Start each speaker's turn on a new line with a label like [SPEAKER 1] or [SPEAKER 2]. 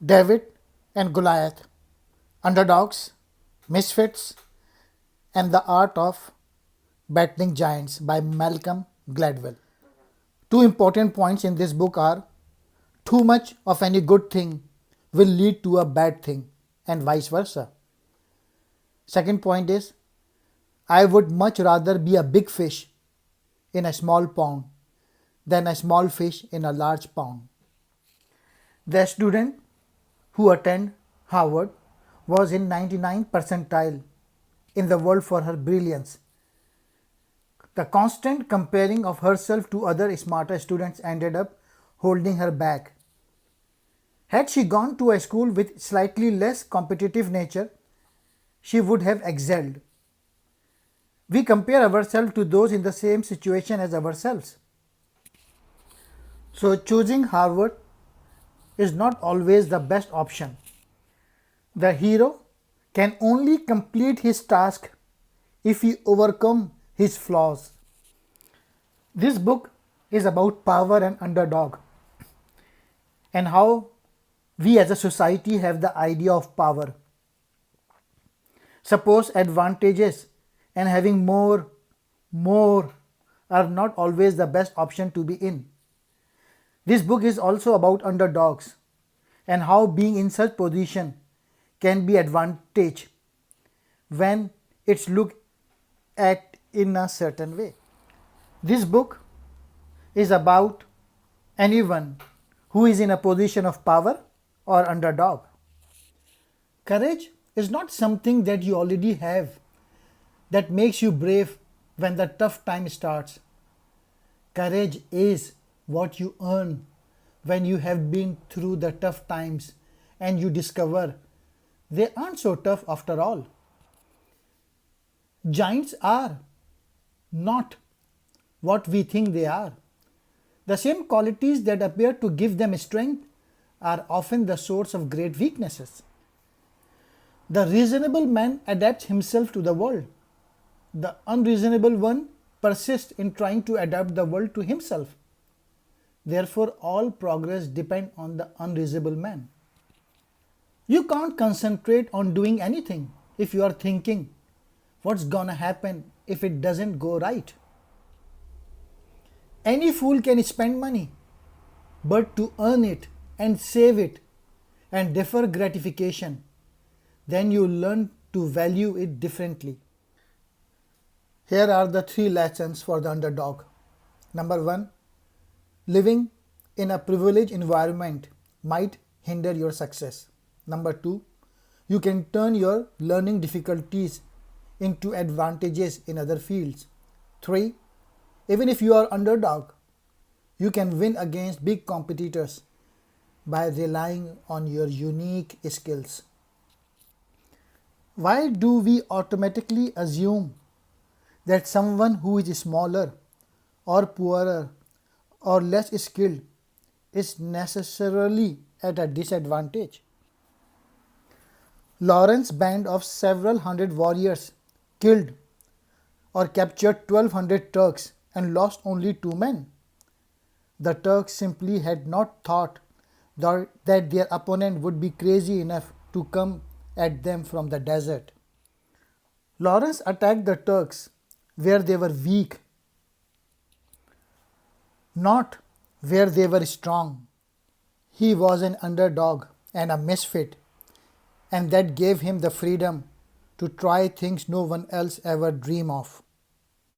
[SPEAKER 1] David and Goliath, Underdogs, Misfits, and the Art of Battling Giants by Malcolm Gladwell. Two important points in this book are too much of any good thing will lead to a bad thing, and vice versa. Second point is I would much rather be a big fish in a small pond than a small fish in a large pond. The student who attended Harvard was in 99th percentile in the world for her brilliance. The constant comparing of herself to other smarter students ended up holding her back. Had she gone to a school with slightly less competitive nature, she would have excelled. We compare ourselves to those in the same situation as ourselves. So choosing Harvard is not always the best option. The hero can only complete his task if he overcomes his flaws. This book is about power and underdog and how we as a society have the idea of power. Suppose advantages and having more are not always the best option to be in. This book is also about underdogs and how being in such position can be advantage when it's looked at in a certain way. This book is about anyone who is in a position of power or underdog. Courage is not something that you already have that makes you brave when the tough time starts. Courage is what you earn when you have been through the tough times and you discover they aren't so tough after all. Giants are not what we think they are. The same qualities that appear to give them strength are often the source of great weaknesses. The reasonable man adapts himself to the world. The unreasonable one persists in trying to adapt the world to himself. Therefore, all progress depends on the unreasonable man. You can't concentrate on doing anything if you are thinking, what's gonna happen if it doesn't go right? Any fool can spend money, but to earn it and save it and defer gratification, then you learn to value it differently. Here are the 3 lessons for the underdog. Number 1, living in a privileged environment might hinder your success. Number 2, you can turn your learning difficulties into advantages in other fields. 3, even if you are underdog, you can win against big competitors by relying on your unique skills. Why do we automatically assume that someone who is smaller or poorer or less skilled is necessarily at a disadvantage? Lawrence's band of several hundred warriors killed or captured 1200 Turks and lost only 2 men. The Turks simply had not thought that their opponent would be crazy enough to come at them from the desert. Lawrence attacked the Turks where they were weak, not where they were strong. He was an underdog and a misfit, and that gave him the freedom to try things no one else ever dreamed of.